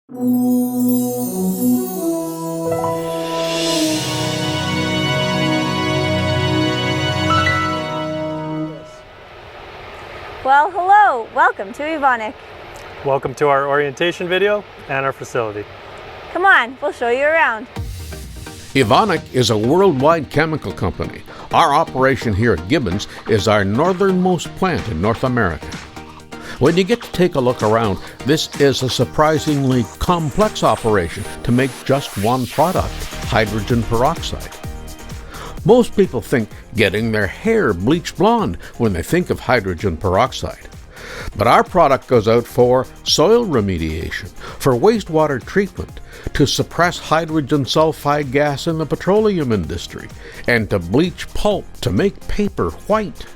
Well, hello! Welcome to Evonik. Welcome to our orientation video and our facility. Come on, we'll show you around. Evonik is a worldwide chemical company. Our operation here at Gibbons is our northernmost plant in North America. When you get to take a look around, this is a surprisingly complex operation to make just one product, hydrogen peroxide. Most people think getting their hair bleached blonde when they think of hydrogen peroxide. But our product goes out for soil remediation, for wastewater treatment, to suppress hydrogen sulfide gas in the petroleum industry, and to bleach pulp to make paper white.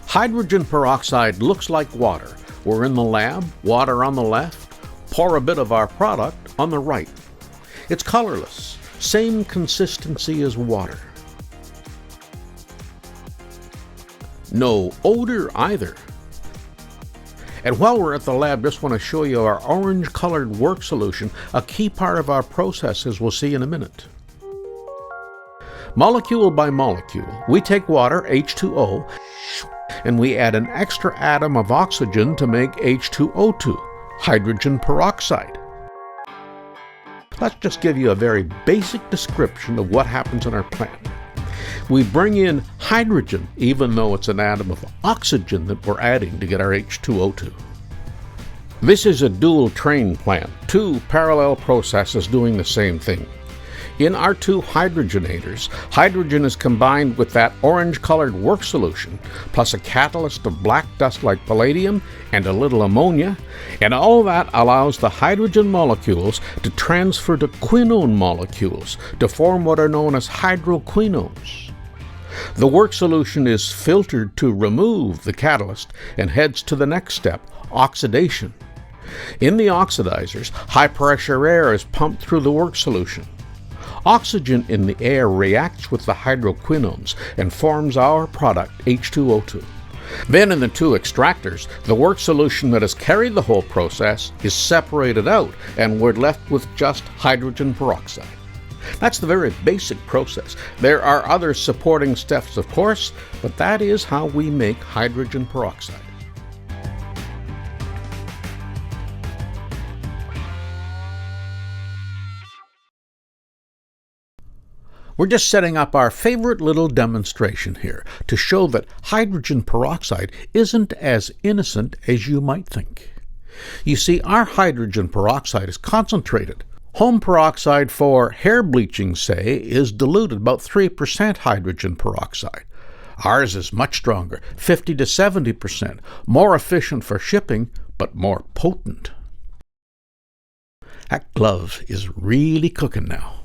Hydrogen peroxide looks like water. We're in the lab, water on the left, pour a bit of our product on the right. It's colorless, same consistency as water. No odor either. And while we're at the lab, just want to show you our orange-colored work solution, a key part of our process, as we'll see in a minute. Molecule by molecule, we take water, H2O, and we add an extra atom of oxygen to make H2O2, hydrogen peroxide. Let's just give you a very basic description of what happens in our plant. We bring in hydrogen, even though it's an atom of oxygen that we're adding to get our H2O2. This is a dual train plant, two parallel processes doing the same thing. In our two hydrogenators, hydrogen is combined with that orange-colored work solution, plus a catalyst of black dust like palladium and a little ammonia, and all that allows the hydrogen molecules to transfer to quinone molecules to form what are known as hydroquinones. The work solution is filtered to remove the catalyst and heads to the next step, oxidation. In the oxidizers, high-pressure air is pumped through the work solution. Oxygen in the air reacts with the hydroquinones and forms our product, H2O2. Then in the two extractors, the work solution that has carried the whole process is separated out and we're left with just hydrogen peroxide. That's the very basic process. There are other supporting steps, of course, but that is how we make hydrogen peroxide. We're just setting up our favorite little demonstration here to show that hydrogen peroxide isn't as innocent as you might think. You see, our hydrogen peroxide is concentrated. Home peroxide for hair bleaching, say, is diluted about 3% hydrogen peroxide. Ours is much stronger, 50 to 70%, more efficient for shipping, but more potent. That glove is really cooking now.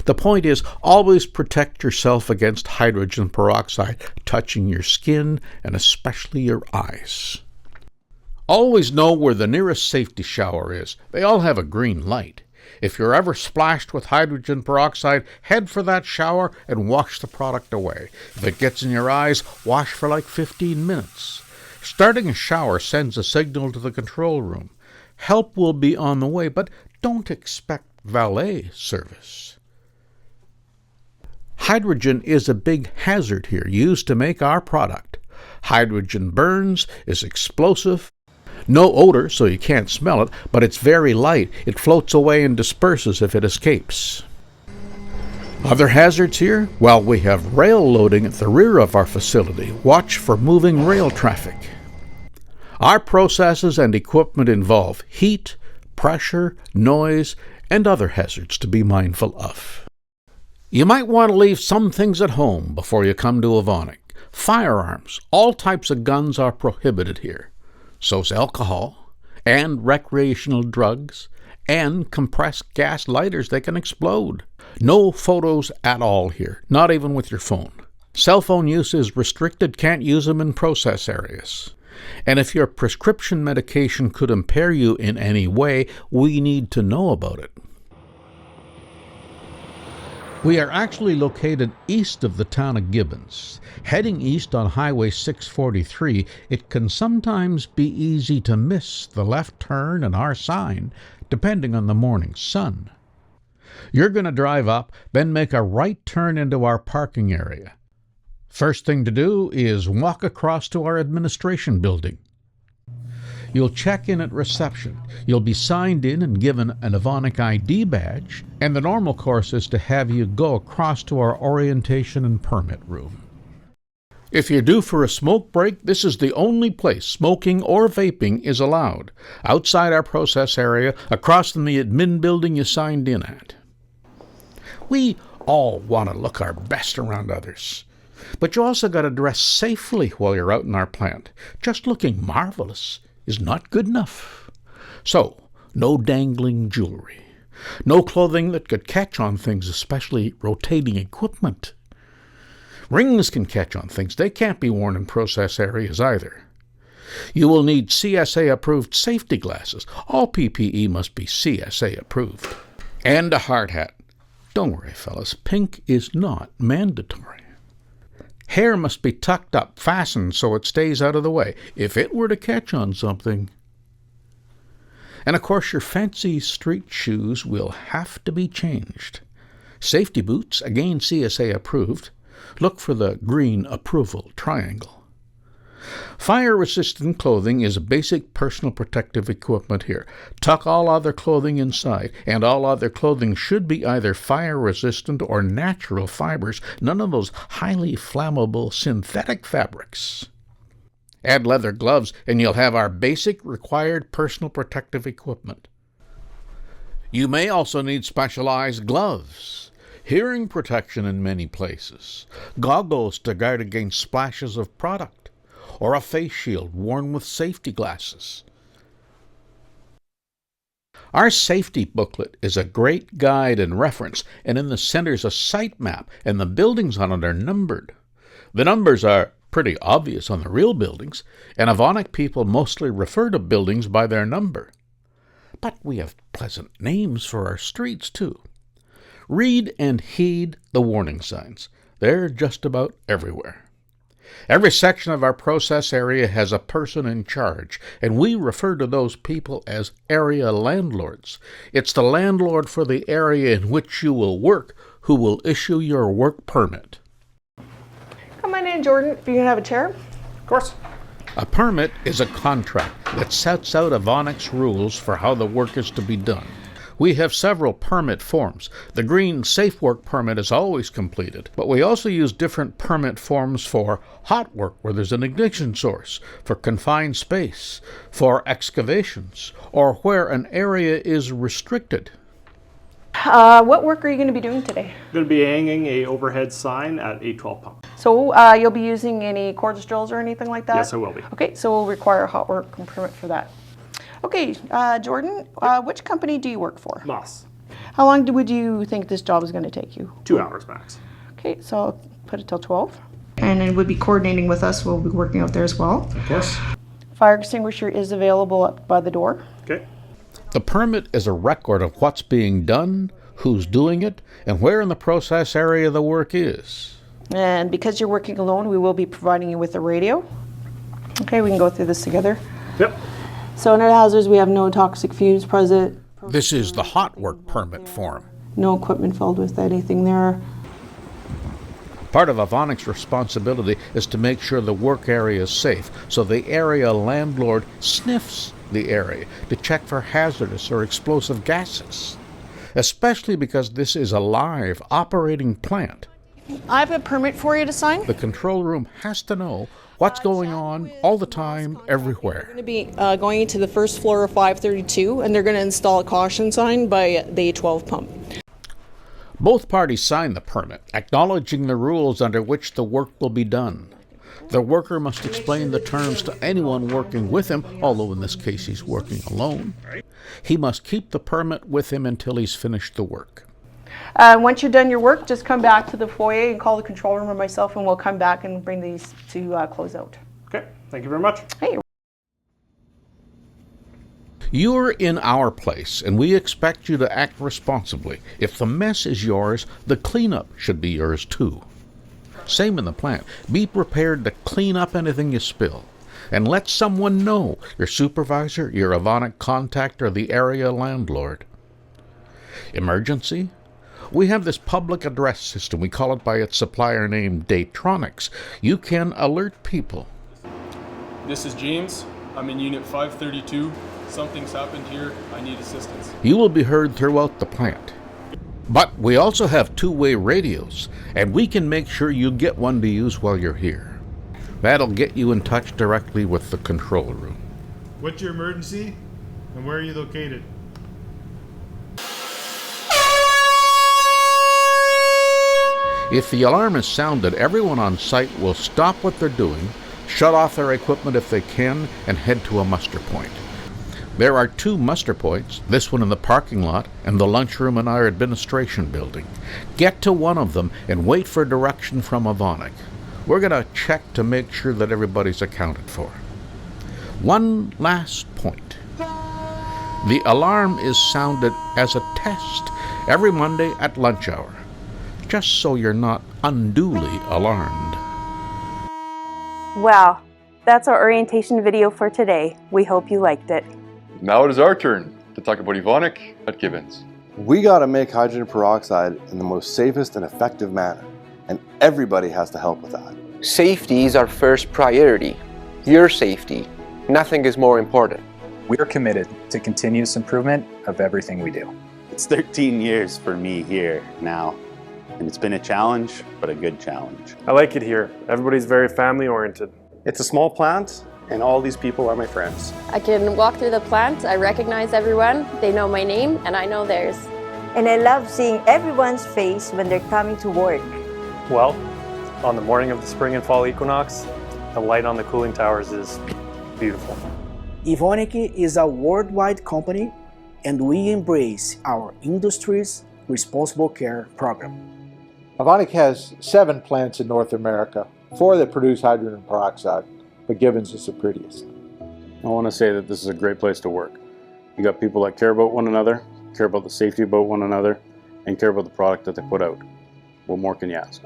The point is, always protect yourself against hydrogen peroxide touching your skin and especially your eyes. Always know where the nearest safety shower is. They all have a green light. If you're ever splashed with hydrogen peroxide, head for that shower and wash the product away. If it gets in your eyes, wash for like 15 minutes. Starting a shower sends a signal to the control room. Help will be on the way, but don't expect valet service. Hydrogen is a big hazard here, used to make our product. Hydrogen burns, is explosive. No odor, so you can't smell it, but it's very light. It floats away and disperses if it escapes. Other hazards here? Well, we have rail loading at the rear of our facility. Watch for moving rail traffic. Our processes and equipment involve heat, pressure, noise, and other hazards to be mindful of. You might want to leave some things at home before you come to Evonik. Firearms, all types of guns are prohibited here. So's alcohol, and recreational drugs, and compressed gas lighters that can explode. No photos at all here, not even with your phone. Cell phone use is restricted, can't use them in process areas. And if your prescription medication could impair you in any way, we need to know about it. We are actually located east of the town of Gibbons. Heading east on Highway 643, it can sometimes be easy to miss the left turn and our sign depending on the morning sun. You're going to drive up, then make a right turn into our parking area. First thing to do is walk across to our administration building. You'll check in at reception. You'll be signed in and given an Evonik ID badge, and the normal course is to have you go across to our orientation and permit room. If you're due for a smoke break, this is the only place smoking or vaping is allowed, outside our process area, across from the admin building you signed in at. We all want to look our best around others, but you also got to dress safely while you're out in our plant. Just looking marvelous is not good enough. So, no dangling jewelry. No clothing that could catch on things, especially rotating equipment. Rings can catch on things. They can't be worn in process areas either. You will need CSA-approved safety glasses. All PPE must be CSA-approved. And a hard hat. Don't worry, fellas. Pink is not mandatory. Hair must be tucked up, fastened so it stays out of the way, if it were to catch on something. And of course, your fancy street shoes will have to be changed. Safety boots, again CSA approved. Look for the green approval triangle. Fire-resistant clothing is basic personal protective equipment here. Tuck all other clothing inside, and all other clothing should be either fire-resistant or natural fibers, none of those highly flammable synthetic fabrics. Add leather gloves, and you'll have our basic required personal protective equipment. You may also need specialized gloves, hearing protection in many places, goggles to guard against splashes of product, or a face shield worn with safety glasses. Our safety booklet is a great guide and reference, and in the center's a site map, and the buildings on it are numbered. The numbers are pretty obvious on the real buildings, and Evonik people mostly refer to buildings by their number. But we have pleasant names for our streets, too. Read and heed the warning signs. They're just about everywhere. Every section of our process area has a person in charge, and we refer to those people as area landlords. It's the landlord for the area in which you will work who will issue your work permit. Come on in, Jordan, if you can have a chair. Of course. A permit is a contract that sets out Evonik's rules for how the work is to be done. We have several permit forms. The green Safe Work permit is always completed, but we also use different permit forms for hot work where there's an ignition source, for confined space, for excavations, or where an area is restricted. What work are you going to be doing today? I'm going to be hanging a overhead sign at a 12 pump. So you'll be using any cordless drills or anything like that? Yes, I will be. Okay, so we'll require a hot work permit for that. Okay, Jordan, which company do you work for? Moss. How long would you think this job is going to take you? 2 hours max. Okay, so I'll put it till 12. And it would be coordinating with us. We'll be working out there as well. Of course. Fire extinguisher is available up by the door. Okay. The permit is a record of what's being done, who's doing it, and where in the process area the work is. And because you're working alone, we will be providing you with a radio. Okay, we can go through this together. Yep. So under hazards, we have no toxic fumes present. This is the hot work permit form. No equipment filled with anything there. Part of Evonik's responsibility is to make sure the work area is safe, so the area landlord sniffs the area to check for hazardous or explosive gases, especially because this is a live operating plant. I have a permit for you to sign. The control room has to know what's going on all the time, everywhere. We're going to be going into the first floor of 532, and they're going to install a caution sign by the 12 pump. Both parties sign the permit, acknowledging the rules under which the work will be done. The worker must explain the terms to anyone working with him, although in this case he's working alone. He must keep the permit with him until he's finished the work. Once you're done your work, just come back to the foyer and call the control room or myself, and we'll come back and bring these to close out. Okay. Thank you very much. Hey. You're in our place, and we expect you to act responsibly. If the mess is yours, the cleanup should be yours too. Same in the plant. Be prepared to clean up anything you spill. and let someone know, your supervisor, your Evonik contact, or the area landlord. Emergency? We have this public address system. We call it by its supplier name, Datronics. You can alert people. This is James. I'm in Unit 532. Something's happened here. I need assistance. You will be heard throughout the plant. But we also have two-way radios, and we can make sure you get one to use while you're here. That'll get you in touch directly with the control room. What's your emergency and where are you located? If the alarm is sounded, everyone on site will stop what they're doing, shut off their equipment if they can, and head to a muster point. There are 2 muster points, this one in the parking lot and the lunchroom in our administration building. Get to one of them and wait for direction from Evonik. We're going to check to make sure that everybody's accounted for. One last point. The alarm is sounded as a test every Monday at lunch hour, just so you're not unduly alarmed. Wow, that's our orientation video for today. We hope you liked it. Now it is our turn to talk about Evonik at Gibbons. We got to make hydrogen peroxide in the most safest and effective manner, and everybody has to help with that. Safety is our first priority. Your safety. Nothing is more important. We are committed to continuous improvement of everything we do. It's 13 years for me here now, and it's been a challenge, but a good challenge. I like it here. Everybody's very family oriented. It's a small plant, and all these people are my friends. I can walk through the plant, I recognize everyone, they know my name, and I know theirs. And I love seeing everyone's face when they're coming to work. Well, on the morning of the spring and fall equinox, the light on the cooling towers is beautiful. Evonik is a worldwide company, and we embrace our industry's responsible care program. Evonik has 7 plants in North America, 4 that produce hydrogen peroxide, but Gibbons is the prettiest. I want to say that this is a great place to work. You got people that care about one another, care about the safety about one another, and care about the product that they put out. What more can you ask?